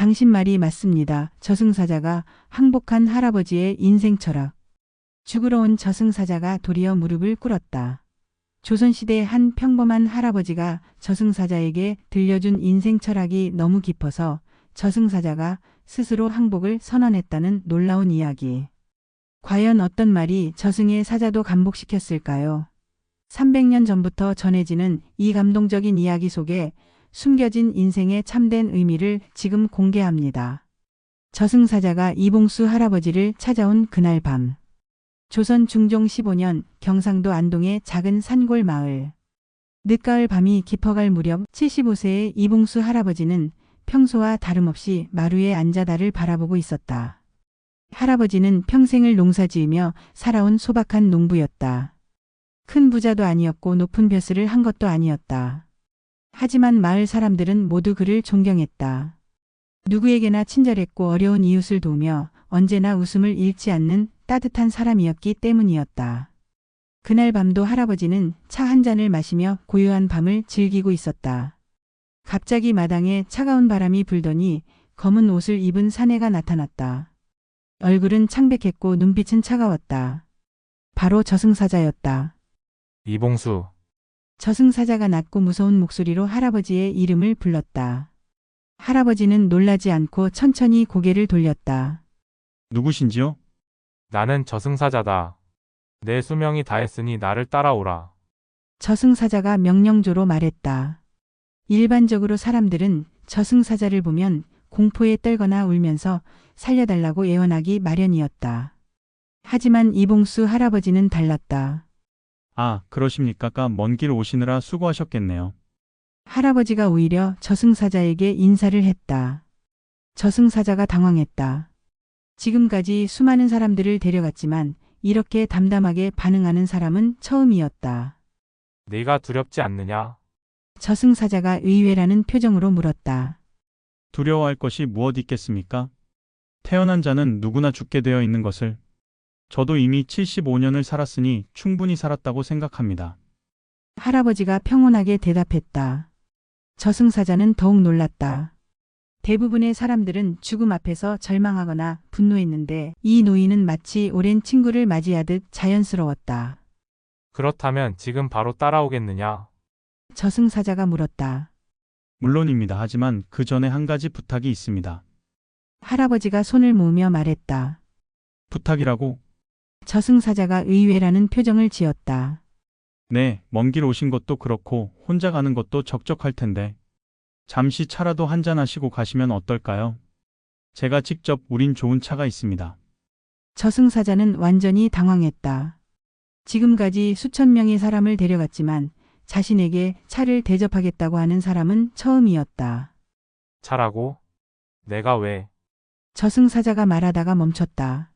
당신 말이 맞습니다. 저승사자가 항복한 할아버지의 인생 철학. 죽으러 온 저승사자가 도리어 무릎을 꿇었다. 조선시대 한 평범한 할아버지가 저승사자에게 들려준 인생 철학이 너무 깊어서 저승사자가 스스로 항복을 선언했다는 놀라운 이야기. 과연 어떤 말이 저승의 사자도 감복시켰을까요? 300년 전부터 전해지는 이 감동적인 이야기 속에 숨겨진 인생의 참된 의미를 지금 공개합니다. 저승사자가 이봉수 할아버지를 찾아온 그날 밤. 조선 중종 15년 경상도 안동의 작은 산골 마을. 늦가을 밤이 깊어갈 무렵 75세의 이봉수 할아버지는 평소와 다름없이 마루에 앉아 달을 바라보고 있었다. 할아버지는 평생을 농사지으며 살아온 소박한 농부였다. 큰 부자도 아니었고 높은 벼슬을 한 것도 아니었다. 하지만 마을 사람들은 모두 그를 존경했다. 누구에게나 친절했고 어려운 이웃을 도우며 언제나 웃음을 잃지 않는 따뜻한 사람이었기 때문이었다. 그날 밤도 할아버지는 차 한 잔을 마시며 고요한 밤을 즐기고 있었다. 갑자기 마당에 차가운 바람이 불더니 검은 옷을 입은 사내가 나타났다. 얼굴은 창백했고 눈빛은 차가웠다. 바로 저승사자였다. 이봉수. 저승사자가 낮고 무서운 목소리로 할아버지의 이름을 불렀다. 할아버지는 놀라지 않고 천천히 고개를 돌렸다. 누구신지요? 나는 저승사자다. 내 수명이 다했으니 나를 따라오라. 저승사자가 명령조로 말했다. 일반적으로 사람들은 저승사자를 보면 공포에 떨거나 울면서 살려달라고 애원하기 마련이었다. 하지만 이봉수 할아버지는 달랐다. 아, 그러십니까? 먼 길 오시느라 수고하셨겠네요. 할아버지가 오히려 저승사자에게 인사를 했다. 저승사자가 당황했다. 지금까지 수많은 사람들을 데려갔지만 이렇게 담담하게 반응하는 사람은 처음이었다. 네가 두렵지 않느냐? 저승사자가 의외라는 표정으로 물었다. 두려워할 것이 무엇 있겠습니까? 태어난 자는 누구나 죽게 되어 있는 것을. 저도 이미 75년을 살았으니 충분히 살았다고 생각합니다. 할아버지가 평온하게 대답했다. 저승사자는 더욱 놀랐다. 대부분의 사람들은 죽음 앞에서 절망하거나 분노했는데 이 노인은 마치 오랜 친구를 맞이하듯 자연스러웠다. 그렇다면 지금 바로 따라오겠느냐? 저승사자가 물었다. 물론입니다. 하지만 그 전에 한 가지 부탁이 있습니다. 할아버지가 손을 모으며 말했다. 부탁이라고? 저승사자가 의외라는 표정을 지었다. 네, 먼 길 오신 것도 그렇고 혼자 가는 것도 적적할 텐데 잠시 차라도 한잔 하시고 가시면 어떨까요? 제가 직접 우린 좋은 차가 있습니다. 저승사자는 완전히 당황했다. 지금까지 수천 명의 사람을 데려갔지만 자신에게 차를 대접하겠다고 하는 사람은 처음이었다. 차라고? 내가 왜? 저승사자가 말하다가 멈췄다.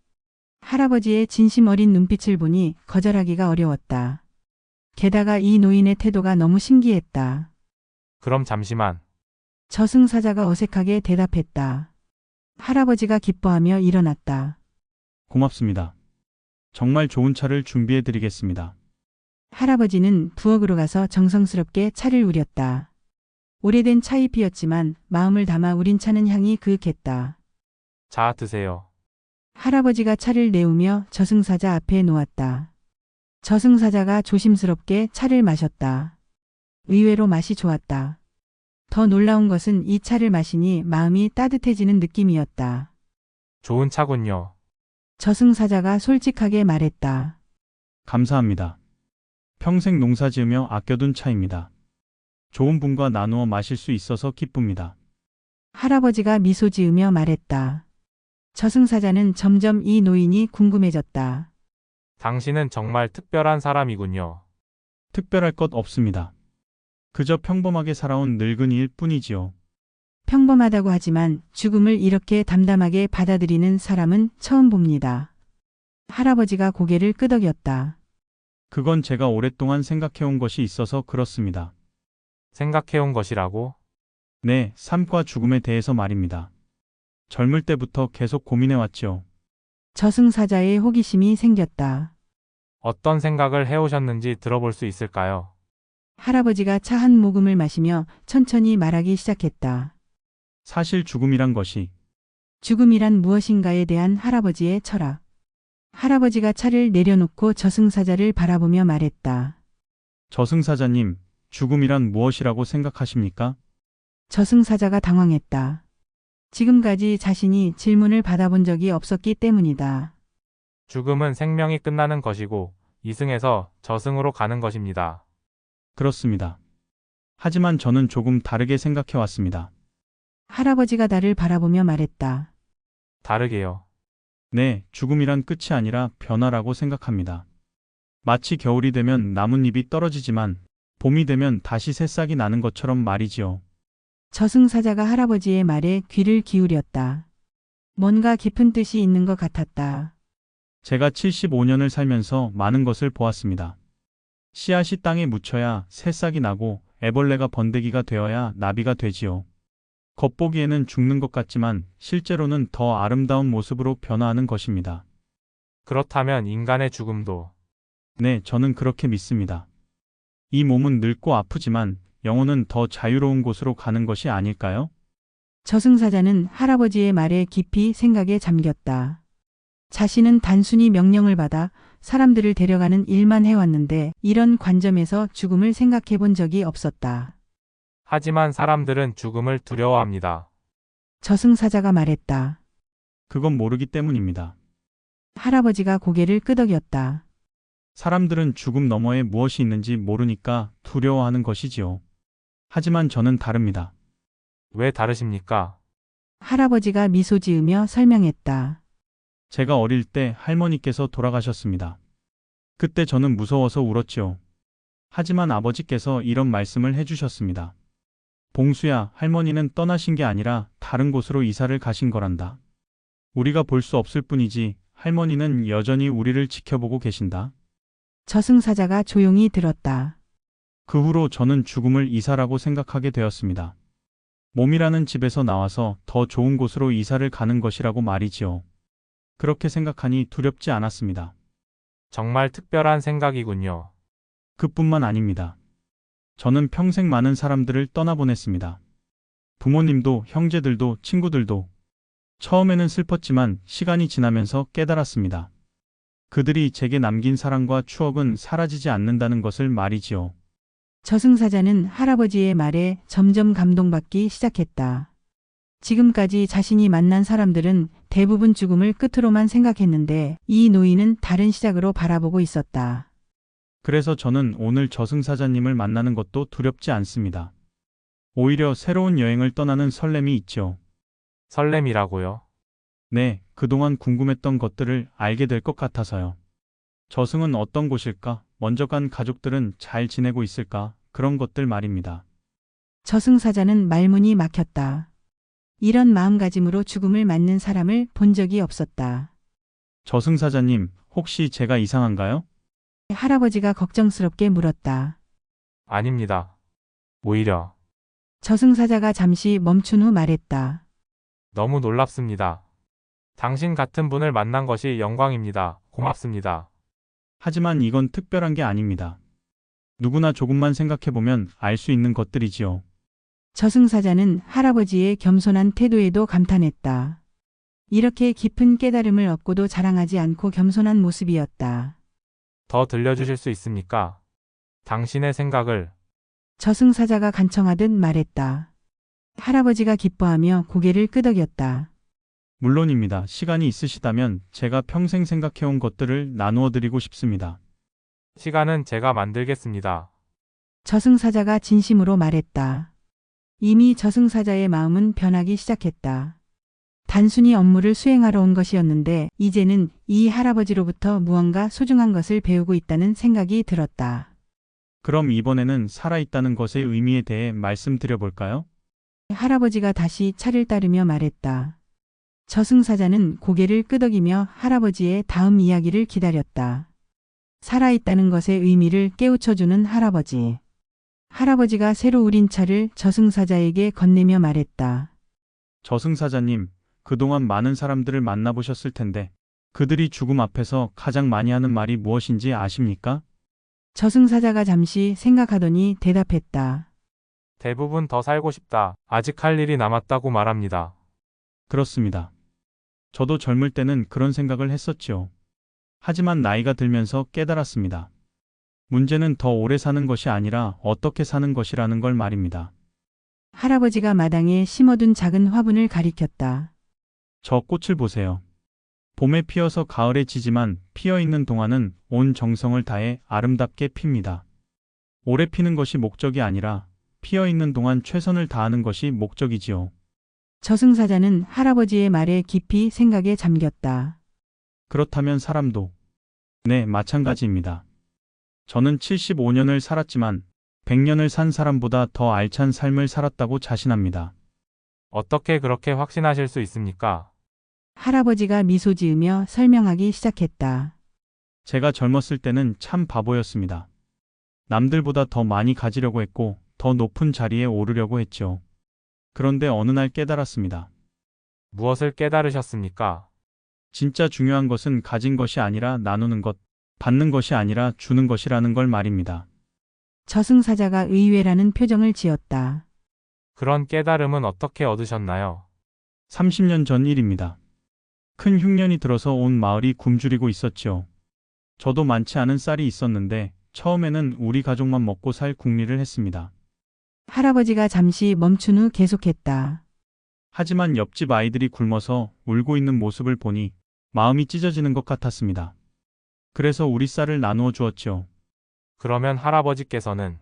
할아버지의 진심 어린 눈빛을 보니 거절하기가 어려웠다. 게다가 이 노인의 태도가 너무 신기했다. 그럼 잠시만. 저승사자가 어색하게 대답했다. 할아버지가 기뻐하며 일어났다. 고맙습니다. 정말 좋은 차를 준비해 드리겠습니다. 할아버지는 부엌으로 가서 정성스럽게 차를 우렸다. 오래된 차잎이었지만 마음을 담아 우린 차는 향이 그윽했다. 자, 드세요. 할아버지가 차를 내우며 저승사자 앞에 놓았다. 저승사자가 조심스럽게 차를 마셨다. 의외로 맛이 좋았다. 더 놀라운 것은 이 차를 마시니 마음이 따뜻해지는 느낌이었다. 좋은 차군요. 저승사자가 솔직하게 말했다. 감사합니다. 평생 농사 지으며 아껴둔 차입니다. 좋은 분과 나누어 마실 수 있어서 기쁩니다. 할아버지가 미소 지으며 말했다. 저승사자는 점점 이 노인이 궁금해졌다. 당신은 정말 특별한 사람이군요. 특별할 것 없습니다. 그저 평범하게 살아온 늙은이일 뿐이지요. 평범하다고 하지만 죽음을 이렇게 담담하게 받아들이는 사람은 처음 봅니다. 할아버지가 고개를 끄덕였다. 그건 제가 오랫동안 생각해온 것이 있어서 그렇습니다. 생각해온 것이라고? 네, 삶과 죽음에 대해서 말입니다. 젊을 때부터 계속 고민해왔지요. 저승사자의 호기심이 생겼다. 어떤 생각을 해오셨는지 들어볼 수 있을까요? 할아버지가 차 한 모금을 마시며 천천히 말하기 시작했다. 사실 죽음이란 것이 죽음이란 무엇인가에 대한 할아버지의 철학. 할아버지가 차를 내려놓고 저승사자를 바라보며 말했다. 저승사자님, 죽음이란 무엇이라고 생각하십니까? 저승사자가 당황했다. 지금까지 자신이 질문을 받아본 적이 없었기 때문이다. 죽음은 생명이 끝나는 것이고 이승에서 저승으로 가는 것입니다. 그렇습니다. 하지만 저는 조금 다르게 생각해 왔습니다. 할아버지가 나를 바라보며 말했다. 다르게요. 네, 죽음이란 끝이 아니라 변화라고 생각합니다. 마치 겨울이 되면 나뭇잎이 떨어지지만 봄이 되면 다시 새싹이 나는 것처럼 말이지요. 저승사자가 할아버지의 말에 귀를 기울였다. 뭔가 깊은 뜻이 있는 것 같았다. 제가 75년을 살면서 많은 것을 보았습니다. 씨앗이 땅에 묻혀야 새싹이 나고 애벌레가 번데기가 되어야 나비가 되지요. 겉보기에는 죽는 것 같지만 실제로는 더 아름다운 모습으로 변화하는 것입니다. 그렇다면 인간의 죽음도 네, 저는 그렇게 믿습니다. 이 몸은 늙고 아프지만 영혼은 더 자유로운 곳으로 가는 것이 아닐까요? 저승사자는 할아버지의 말에 깊이 생각에 잠겼다. 자신은 단순히 명령을 받아 사람들을 데려가는 일만 해왔는데 이런 관점에서 죽음을 생각해 본 적이 없었다. 하지만 사람들은 죽음을 두려워합니다. 저승사자가 말했다. 그건 모르기 때문입니다. 할아버지가 고개를 끄덕였다. 사람들은 죽음 너머에 무엇이 있는지 모르니까 두려워하는 것이지요. 하지만 저는 다릅니다. 왜 다르십니까? 할아버지가 미소 지으며 설명했다. 제가 어릴 때 할머니께서 돌아가셨습니다. 그때 저는 무서워서 울었지요. 하지만 아버지께서 이런 말씀을 해주셨습니다. 봉수야, 할머니는 떠나신 게 아니라 다른 곳으로 이사를 가신 거란다. 우리가 볼 수 없을 뿐이지 할머니는 여전히 우리를 지켜보고 계신다. 저승사자가 조용히 들었다. 그 후로 저는 죽음을 이사라고 생각하게 되었습니다. 몸이라는 집에서 나와서 더 좋은 곳으로 이사를 가는 것이라고 말이지요. 그렇게 생각하니 두렵지 않았습니다. 정말 특별한 생각이군요. 그뿐만 아닙니다. 저는 평생 많은 사람들을 떠나보냈습니다. 부모님도 형제들도 친구들도. 처음에는 슬펐지만 시간이 지나면서 깨달았습니다. 그들이 제게 남긴 사랑과 추억은 사라지지 않는다는 것을 말이지요. 저승사자는 할아버지의 말에 점점 감동받기 시작했다. 지금까지 자신이 만난 사람들은 대부분 죽음을 끝으로만 생각했는데 이 노인은 다른 시작으로 바라보고 있었다. 그래서 저는 오늘 저승사자님을 만나는 것도 두렵지 않습니다. 오히려 새로운 여행을 떠나는 설렘이 있죠. 설렘이라고요? 네, 그동안 궁금했던 것들을 알게 될 것 같아서요. 저승은 어떤 곳일까? 먼저 간 가족들은 잘 지내고 있을까? 그런 것들 말입니다. 저승사자는 말문이 막혔다. 이런 마음가짐으로 죽음을 맞는 사람을 본 적이 없었다. 저승사자님, 혹시 제가 이상한가요? 할아버지가 걱정스럽게 물었다. 아닙니다. 오히려 저승사자가 잠시 멈춘 후 말했다. 너무 놀랍습니다. 당신 같은 분을 만난 것이 영광입니다. 고맙습니다. 하지만 이건 특별한 게 아닙니다. 누구나 조금만 생각해보면 알 수 있는 것들이지요. 저승사자는 할아버지의 겸손한 태도에도 감탄했다. 이렇게 깊은 깨달음을 얻고도 자랑하지 않고 겸손한 모습이었다. 더 들려주실 수 있습니까? 당신의 생각을. 저승사자가 간청하듯 말했다. 할아버지가 기뻐하며 고개를 끄덕였다. 물론입니다. 시간이 있으시다면 제가 평생 생각해온 것들을 나누어 드리고 싶습니다. 시간은 제가 만들겠습니다. 저승사자가 진심으로 말했다. 이미 저승사자의 마음은 변하기 시작했다. 단순히 업무를 수행하러 온 것이었는데 이제는 이 할아버지로부터 무언가 소중한 것을 배우고 있다는 생각이 들었다. 그럼 이번에는 살아있다는 것의 의미에 대해 말씀드려볼까요? 할아버지가 다시 차를 따르며 말했다. 저승사자는 고개를 끄덕이며 할아버지의 다음 이야기를 기다렸다. 살아있다는 것의 의미를 깨우쳐주는 할아버지. 할아버지가 새로 우린 차를 저승사자에게 건네며 말했다. 저승사자님, 그동안 많은 사람들을 만나보셨을 텐데 그들이 죽음 앞에서 가장 많이 하는 말이 무엇인지 아십니까? 저승사자가 잠시 생각하더니 대답했다. 대부분 더 살고 싶다. 아직 할 일이 남았다고 말합니다. 그렇습니다. 저도 젊을 때는 그런 생각을 했었지요. 하지만 나이가 들면서 깨달았습니다. 문제는 더 오래 사는 것이 아니라 어떻게 사는 것이라는 걸 말입니다. 할아버지가 마당에 심어둔 작은 화분을 가리켰다. 저 꽃을 보세요. 봄에 피어서 가을에 지지만 피어 있는 동안은 온 정성을 다해 아름답게 핍니다. 오래 피는 것이 목적이 아니라 피어 있는 동안 최선을 다하는 것이 목적이지요. 저승사자는 할아버지의 말에 깊이 생각에 잠겼다. 그렇다면 사람도 네, 마찬가지입니다. 저는 75년을 살았지만 100년을 산 사람보다 더 알찬 삶을 살았다고 자신합니다. 어떻게 그렇게 확신하실 수 있습니까? 할아버지가 미소 지으며 설명하기 시작했다. 제가 젊었을 때는 참 바보였습니다. 남들보다 더 많이 가지려고 했고 더 높은 자리에 오르려고 했죠. 그런데 어느 날 깨달았습니다. 무엇을 깨달으셨습니까? 진짜 중요한 것은 가진 것이 아니라 나누는 것, 받는 것이 아니라 주는 것이라는 걸 말입니다. 저승사자가 의외라는 표정을 지었다. 그런 깨달음은 어떻게 얻으셨나요? 30년 전 일입니다. 큰 흉년이 들어서 온 마을이 굶주리고 있었죠. 저도 많지 않은 쌀이 있었는데 처음에는 우리 가족만 먹고 살 궁리를 했습니다. 할아버지가 잠시 멈춘 후 계속했다. 하지만 옆집 아이들이 굶어서 울고 있는 모습을 보니 마음이 찢어지는 것 같았습니다. 그래서 우리 쌀을 나누어 주었죠. 그러면 할아버지께서는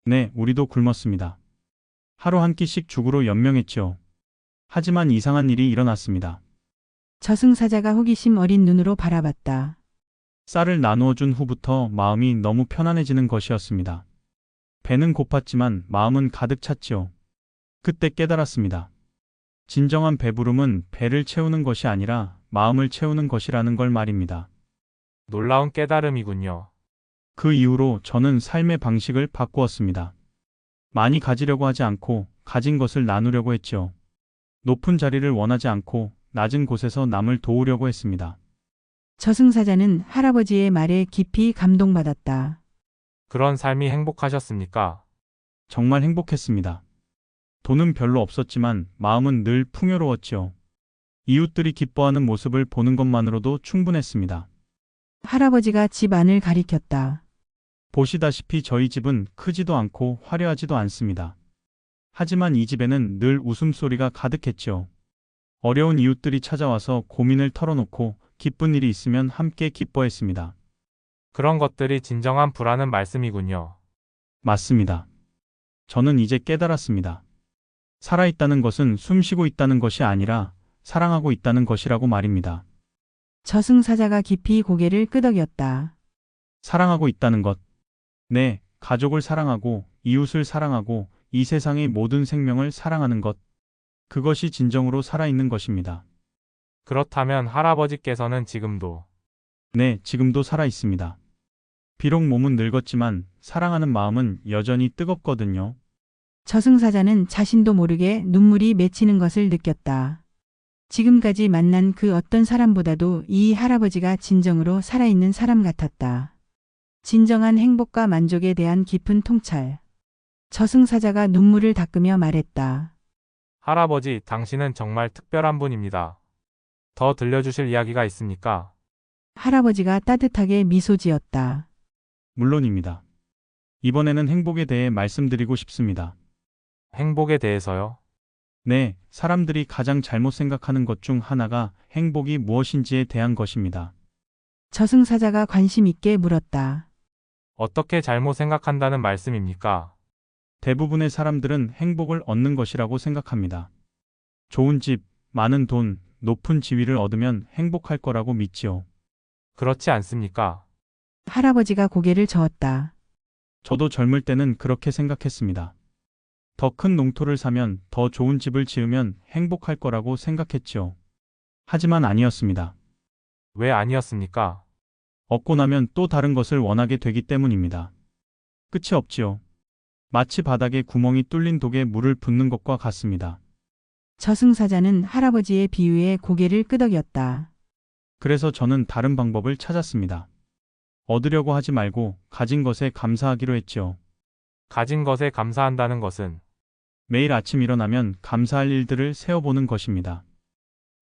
네, 우리도 굶었습니다. 하루 한 끼씩 죽으로 연명했죠. 하지만 이상한 일이 일어났습니다. 저승사자가 호기심 어린 눈으로 바라봤다. 쌀을 나누어 준 후부터 마음이 너무 편안해지는 것이었습니다. 배는 고팠지만 마음은 가득 찼지요. 그때 깨달았습니다. 진정한 배부름은 배를 채우는 것이 아니라 마음을 채우는 것이라는 걸 말입니다. 놀라운 깨달음이군요. 그 이후로 저는 삶의 방식을 바꾸었습니다. 많이 가지려고 하지 않고 가진 것을 나누려고 했죠. 높은 자리를 원하지 않고 낮은 곳에서 남을 도우려고 했습니다. 저승사자는 할아버지의 말에 깊이 감동받았다. 그런 삶이 행복하셨습니까? 정말 행복했습니다. 돈은 별로 없었지만 마음은 늘 풍요로웠지요. 이웃들이 기뻐하는 모습을 보는 것만으로도 충분했습니다. 할아버지가 집 안을 가리켰다. 보시다시피 저희 집은 크지도 않고 화려하지도 않습니다. 하지만 이 집에는 늘 웃음소리가 가득했죠. 어려운 이웃들이 찾아와서 고민을 털어놓고 기쁜 일이 있으면 함께 기뻐했습니다. 그런 것들이 진정한 부라는 말씀이군요. 맞습니다. 저는 이제 깨달았습니다. 살아있다는 것은 숨쉬고 있다는 것이 아니라 사랑하고 있다는 것이라고 말입니다. 저승사자가 깊이 고개를 끄덕였다. 사랑하고 있다는 것. 네, 가족을 사랑하고 이웃을 사랑하고 이 세상의 모든 생명을 사랑하는 것. 그것이 진정으로 살아있는 것입니다. 그렇다면 할아버지께서는 지금도 네, 지금도 살아있습니다. 비록 몸은 늙었지만 사랑하는 마음은 여전히 뜨겁거든요. 저승사자는 자신도 모르게 눈물이 맺히는 것을 느꼈다. 지금까지 만난 그 어떤 사람보다도 이 할아버지가 진정으로 살아있는 사람 같았다. 진정한 행복과 만족에 대한 깊은 통찰. 저승사자가 눈물을 닦으며 말했다. 할아버지, 당신은 정말 특별한 분입니다. 더 들려주실 이야기가 있습니까? 할아버지가 따뜻하게 미소 지었다. 물론입니다. 이번에는 행복에 대해 말씀드리고 싶습니다. 행복에 대해서요? 네, 사람들이 가장 잘못 생각하는 것 중 하나가 행복이 무엇인지에 대한 것입니다. 저승사자가 관심 있게 물었다. 어떻게 잘못 생각한다는 말씀입니까? 대부분의 사람들은 행복을 얻는 것이라고 생각합니다. 좋은 집, 많은 돈, 높은 지위를 얻으면 행복할 거라고 믿지요. 그렇지 않습니까? 할아버지가 고개를 저었다. 저도 젊을 때는 그렇게 생각했습니다. 더 큰 농토를 사면, 더 좋은 집을 지으면 행복할 거라고 생각했지요. 하지만 아니었습니다. 왜 아니었습니까? 얻고 나면 또 다른 것을 원하게 되기 때문입니다. 끝이 없지요. 마치 바닥에 구멍이 뚫린 독에 물을 붓는 것과 같습니다. 저승사자는 할아버지의 비유에 고개를 끄덕였다. 그래서 저는 다른 방법을 찾았습니다. 얻으려고 하지 말고 가진 것에 감사하기로 했지요. 가진 것에 감사한다는 것은 매일 아침 일어나면 감사할 일들을 세어보는 것입니다.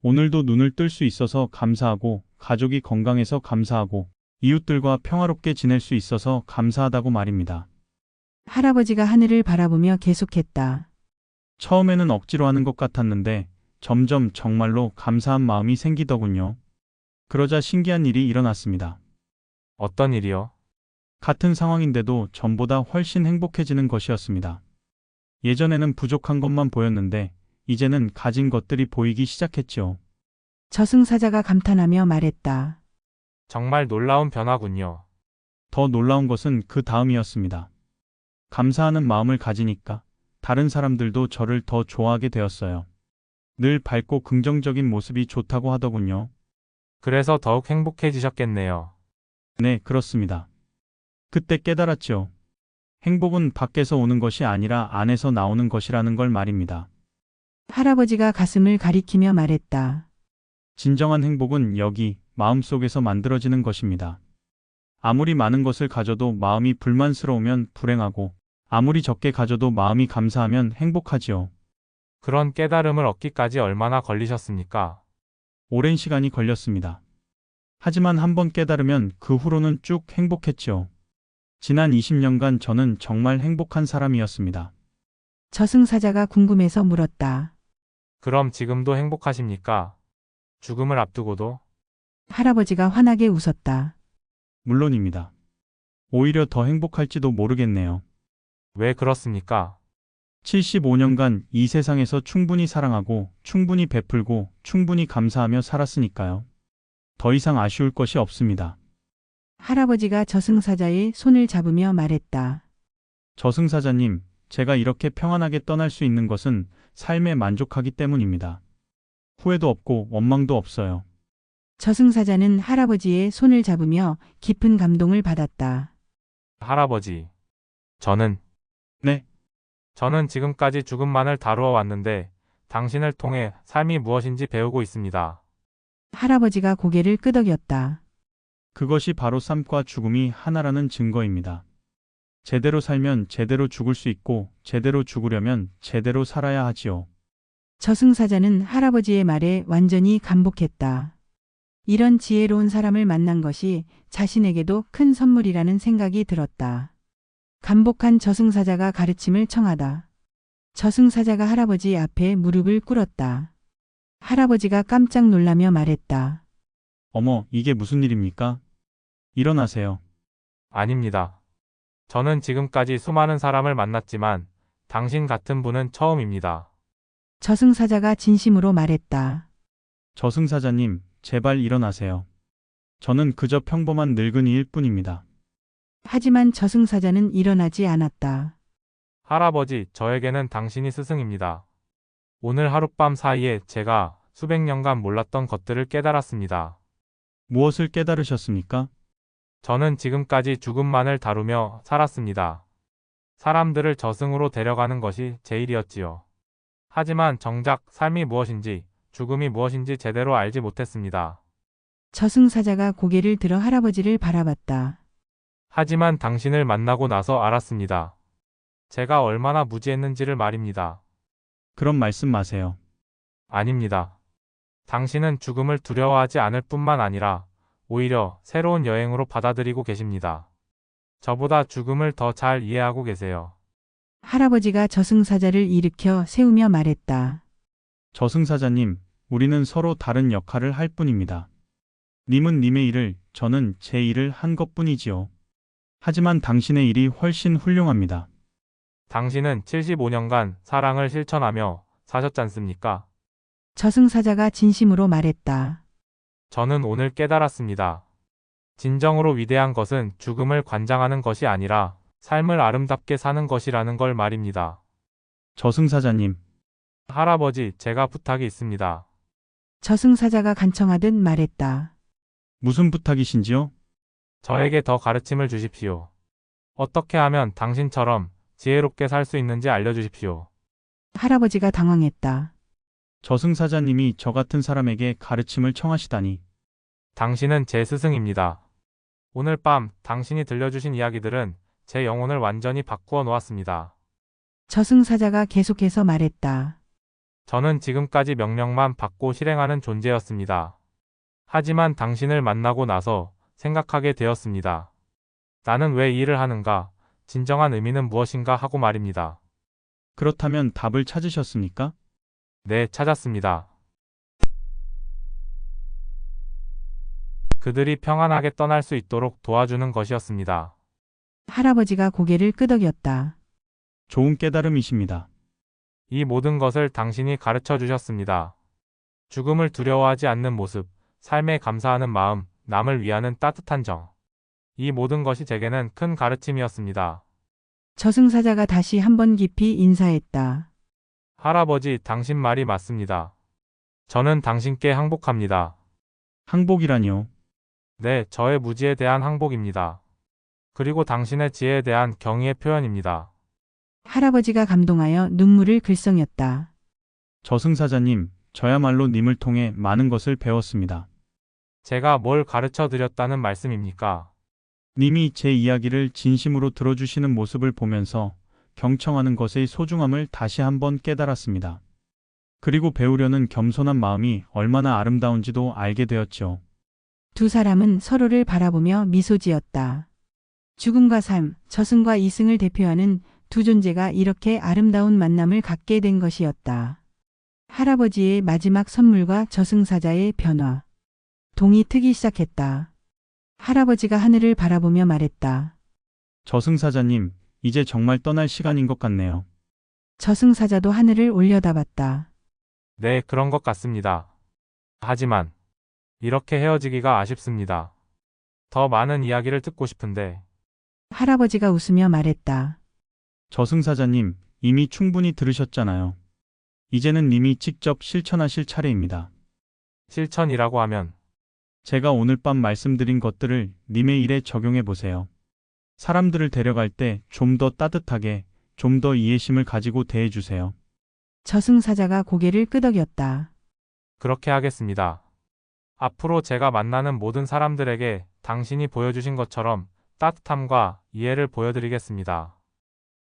오늘도 눈을 뜰 수 있어서 감사하고, 가족이 건강해서 감사하고, 이웃들과 평화롭게 지낼 수 있어서 감사하다고 말입니다. 할아버지가 하늘을 바라보며 계속했다. 처음에는 억지로 하는 것 같았는데 점점 정말로 감사한 마음이 생기더군요. 그러자 신기한 일이 일어났습니다. 어떤 일이요? 같은 상황인데도 전보다 훨씬 행복해지는 것이었습니다. 예전에는 부족한 것만 보였는데 이제는 가진 것들이 보이기 시작했지요. 저승사자가 감탄하며 말했다. 정말 놀라운 변화군요. 더 놀라운 것은 그 다음이었습니다. 감사하는 마음을 가지니까 다른 사람들도 저를 더 좋아하게 되었어요. 늘 밝고 긍정적인 모습이 좋다고 하더군요. 그래서 더욱 행복해지셨겠네요. 네, 그렇습니다. 그때 깨달았죠. 행복은 밖에서 오는 것이 아니라 안에서 나오는 것이라는 걸 말입니다. 할아버지가 가슴을 가리키며 말했다. 진정한 행복은 여기, 마음속에서 만들어지는 것입니다. 아무리 많은 것을 가져도 마음이 불만스러우면 불행하고, 아무리 적게 가져도 마음이 감사하면 행복하지요. 그런 깨달음을 얻기까지 얼마나 걸리셨습니까? 오랜 시간이 걸렸습니다. 하지만 한번 깨달으면 그 후로는 쭉 행복했지요. 지난 20년간 저는 정말 행복한 사람이었습니다. 저승사자가 궁금해서 물었다. 그럼 지금도 행복하십니까? 죽음을 앞두고도? 할아버지가 환하게 웃었다. 물론입니다. 오히려 더 행복할지도 모르겠네요. 왜 그렇습니까? 75년간 이 세상에서 충분히 사랑하고, 충분히 베풀고, 충분히 감사하며 살았으니까요. 더 이상 아쉬울 것이 없습니다. 할아버지가 저승사자의 손을 잡으며 말했다. 저승사자님, 제가 이렇게 평안하게 떠날 수 있는 것은 삶에 만족하기 때문입니다. 후회도 없고 원망도 없어요. 저승사자는 할아버지의 손을 잡으며 깊은 감동을 받았다. 할아버지. 저는 네, 저는 지금까지 죽음만을 다루어 왔는데 당신을 통해 삶이 무엇인지 배우고 있습니다. 할아버지가 고개를 끄덕였다. 그것이 바로 삶과 죽음이 하나라는 증거입니다. 제대로 살면 제대로 죽을 수 있고, 제대로 죽으려면 제대로 살아야 하지요. 저승사자는 할아버지의 말에 완전히 감복했다. 이런 지혜로운 사람을 만난 것이 자신에게도 큰 선물이라는 생각이 들었다. 감복한 저승사자가 가르침을 청하다. 저승사자가 할아버지 앞에 무릎을 꿇었다. 할아버지가 깜짝 놀라며 말했다. 어머, 이게 무슨 일입니까? 일어나세요. 아닙니다. 저는 지금까지 수많은 사람을 만났지만 당신 같은 분은 처음입니다. 저승사자가 진심으로 말했다. 저승사자님, 제발 일어나세요. 저는 그저 평범한 늙은이일 뿐입니다. 하지만 저승사자는 일어나지 않았다. 할아버지, 저에게는 당신이 스승입니다. 오늘 하룻밤 사이에 제가 수백 년간 몰랐던 것들을 깨달았습니다. 무엇을 깨달으셨습니까? 저는 지금까지 죽음만을 다루며 살았습니다. 사람들을 저승으로 데려가는 것이 제 일이었지요. 하지만 정작 삶이 무엇인지, 죽음이 무엇인지 제대로 알지 못했습니다. 저승사자가 고개를 들어 할아버지를 바라봤다. 하지만 당신을 만나고 나서 알았습니다. 제가 얼마나 무지했는지를 말입니다. 그런 말씀 마세요. 아닙니다. 당신은 죽음을 두려워하지 않을 뿐만 아니라 오히려 새로운 여행으로 받아들이고 계십니다. 저보다 죽음을 더 잘 이해하고 계세요. 할아버지가 저승사자를 일으켜 세우며 말했다. 저승사자님, 우리는 서로 다른 역할을 할 뿐입니다. 님은 님의 일을, 저는 제 일을 한 것뿐이지요. 하지만 당신의 일이 훨씬 훌륭합니다. 당신은 75년간 사랑을 실천하며 사셨지 않습니까? 저승사자가 진심으로 말했다. 저는 오늘 깨달았습니다. 진정으로 위대한 것은 죽음을 관장하는 것이 아니라 삶을 아름답게 사는 것이라는 걸 말입니다. 저승사자님, 할아버지, 제가 부탁이 있습니다. 저승사자가 간청하듯 말했다. 무슨 부탁이신지요? 저에게 더 가르침을 주십시오. 어떻게 하면 당신처럼 지혜롭게 살 수 있는지 알려주십시오. 할아버지가 당황했다. 저승사자님이 저 같은 사람에게 가르침을 청하시다니. 당신은 제 스승입니다. 오늘 밤 당신이 들려주신 이야기들은 제 영혼을 완전히 바꾸어 놓았습니다. 저승사자가 계속해서 말했다. 저는 지금까지 명령만 받고 실행하는 존재였습니다. 하지만 당신을 만나고 나서 생각하게 되었습니다. 나는 왜 이 일을 하는가? 진정한 의미는 무엇인가 하고 말입니다. 그렇다면 답을 찾으셨습니까? 네, 찾았습니다. 그들이 평안하게 떠날 수 있도록 도와주는 것이었습니다. 할아버지가 고개를 끄덕였다. 좋은 깨달음이십니다. 이 모든 것을 당신이 가르쳐 주셨습니다. 죽음을 두려워하지 않는 모습, 삶에 감사하는 마음, 남을 위하는 따뜻한 정. 이 모든 것이 제게는 큰 가르침이었습니다. 저승사자가 다시 한번 깊이 인사했다. 할아버지, 당신 말이 맞습니다. 저는 당신께 항복합니다. 항복이라니요. 네, 저의 무지에 대한 항복입니다. 그리고 당신의 지혜에 대한 경의의 표현입니다. 할아버지가 감동하여 눈물을 글썽였다. 저승사자님, 저야말로 님을 통해 많은 것을 배웠습니다. 제가 뭘 가르쳐 드렸다는 말씀입니까? 님이 제 이야기를 진심으로 들어주시는 모습을 보면서 경청하는 것의 소중함을 다시 한번 깨달았습니다. 그리고 배우려는 겸손한 마음이 얼마나 아름다운지도 알게 되었죠. 두 사람은 서로를 바라보며 미소 지었다. 죽음과 삶, 저승과 이승을 대표하는 두 존재가 이렇게 아름다운 만남을 갖게 된 것이었다. 할아버지의 마지막 선물과 저승사자의 변화. 동이 트기 시작했다. 할아버지가 하늘을 바라보며 말했다. 저승사자님, 이제 정말 떠날 시간인 것 같네요. 저승사자도 하늘을 올려다봤다. 네, 그런 것 같습니다. 하지만 이렇게 헤어지기가 아쉽습니다. 더 많은 이야기를 듣고 싶은데 할아버지가 웃으며 말했다. 저승사자님, 이미 충분히 들으셨잖아요. 이제는 님이 직접 실천하실 차례입니다. 실천이라고 하면 제가 오늘 밤 말씀드린 것들을 님의 일에 적용해 보세요. 사람들을 데려갈 때 좀 더 따뜻하게, 좀 더 이해심을 가지고 대해 주세요. 저승사자가 고개를 끄덕였다. 그렇게 하겠습니다. 앞으로 제가 만나는 모든 사람들에게 당신이 보여주신 것처럼 따뜻함과 이해를 보여드리겠습니다.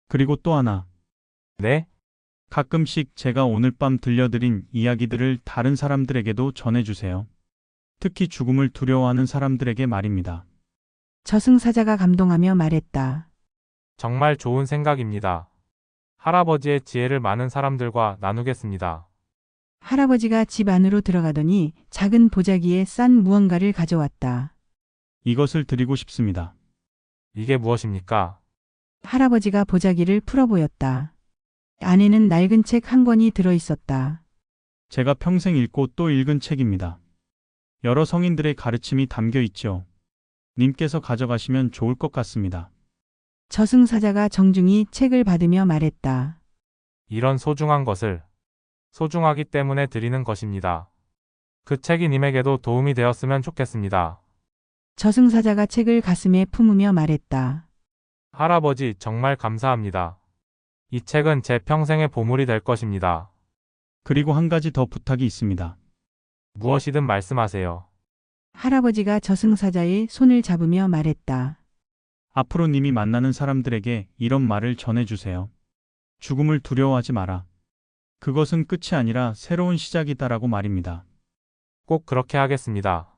그리고 또 하나, 네? 가끔씩 제가 오늘 밤 들려드린 이야기들을 다른 사람들에게도 전해주세요. 특히 죽음을 두려워하는 사람들에게 말입니다. 저승사자가 감동하며 말했다. 정말 좋은 생각입니다. 할아버지의 지혜를 많은 사람들과 나누겠습니다. 할아버지가 집 안으로 들어가더니 작은 보자기에 싼 무언가를 가져왔다. 이것을 드리고 싶습니다. 이게 무엇입니까? 할아버지가 보자기를 풀어 보였다. 안에는 낡은 책 한 권이 들어 있었다. 제가 평생 읽고 또 읽은 책입니다. 여러 성인들의 가르침이 담겨 있죠. 님께서 가져가시면 좋을 것 같습니다. 저승사자가 정중히 책을 받으며 말했다. 이런 소중한 것을 소중하기 때문에 드리는 것입니다. 그 책이 님에게도 도움이 되었으면 좋겠습니다. 저승사자가 책을 가슴에 품으며 말했다. 할아버지, 정말 감사합니다. 이 책은 제 평생의 보물이 될 것입니다. 그리고 한 가지 더 부탁이 있습니다. 무엇이든 말씀하세요. 할아버지가 저승사자의 손을 잡으며 말했다. 앞으로 님이 만나는 사람들에게 이런 말을 전해주세요. 죽음을 두려워하지 마라. 그것은 끝이 아니라 새로운 시작이다라고 말입니다. 꼭 그렇게 하겠습니다.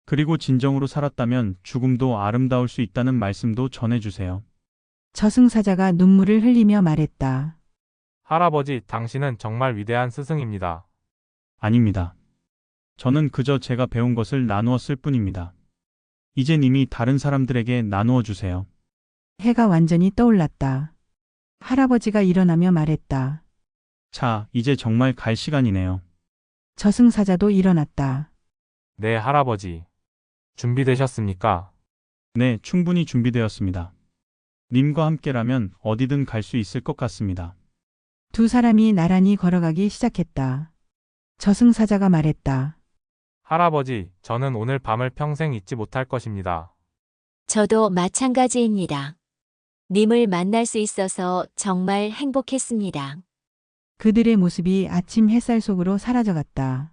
그리고 진정으로 살았다면 죽음도 아름다울 수 있다는 말씀도 전해주세요. 저승사자가 눈물을 흘리며 말했다. 할아버지, 당신은 정말 위대한 스승입니다. 아닙니다. 저는 그저 제가 배운 것을 나누었을 뿐입니다. 이제 님이 다른 사람들에게 나누어 주세요. 해가 완전히 떠올랐다. 할아버지가 일어나며 말했다. 자, 이제 정말 갈 시간이네요. 저승사자도 일어났다. 네, 할아버지. 준비되셨습니까? 네, 충분히 준비되었습니다. 님과 함께라면 어디든 갈 수 있을 것 같습니다. 두 사람이 나란히 걸어가기 시작했다. 저승사자가 말했다. 할아버지, 저는 오늘 밤을 평생 잊지 못할 것입니다. 저도 마찬가지입니다. 님을 만날 수 있어서 정말 행복했습니다. 그들의 모습이 아침 햇살 속으로 사라져갔다.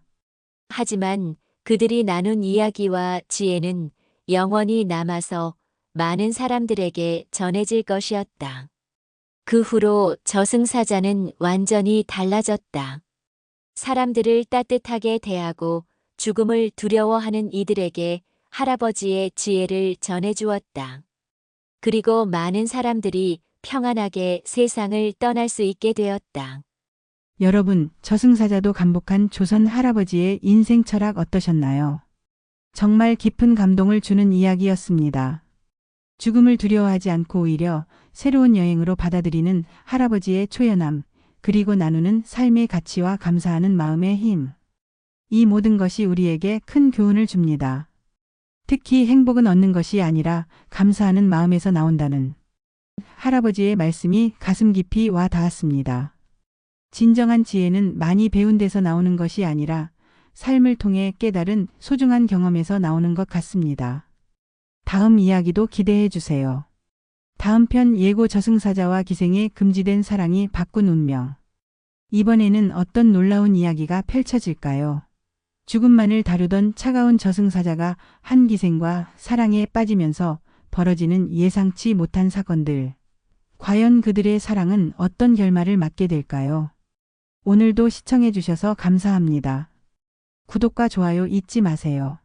하지만 그들이 나눈 이야기와 지혜는 영원히 남아서 많은 사람들에게 전해질 것이었다. 그 후로 저승사자는 완전히 달라졌다. 사람들을 따뜻하게 대하고 죽음을 두려워하는 이들에게 할아버지의 지혜를 전해주었다. 그리고 많은 사람들이 평안하게 세상을 떠날 수 있게 되었다. 여러분, 저승사자도 감복한 조선 할아버지의 인생 철학 어떠셨나요? 정말 깊은 감동을 주는 이야기였습니다. 죽음을 두려워하지 않고 오히려 새로운 여행으로 받아들이는 할아버지의 초연함, 그리고 나누는 삶의 가치와 감사하는 마음의 힘. 이 모든 것이 우리에게 큰 교훈을 줍니다. 특히 행복은 얻는 것이 아니라 감사하는 마음에서 나온다는 할아버지의 말씀이 가슴 깊이 와 닿았습니다. 진정한 지혜는 많이 배운 데서 나오는 것이 아니라 삶을 통해 깨달은 소중한 경험에서 나오는 것 같습니다. 다음 이야기도 기대해 주세요. 다음 편 예고 저승사자와 기생의 금지된 사랑이 바꾼 운명. 이번에는 어떤 놀라운 이야기가 펼쳐질까요? 죽음만을 다루던 차가운 저승사자가 한 기생과 사랑에 빠지면서 벌어지는 예상치 못한 사건들. 과연 그들의 사랑은 어떤 결말을 맞게 될까요? 오늘도 시청해 주셔서 감사합니다. 구독과 좋아요 잊지 마세요.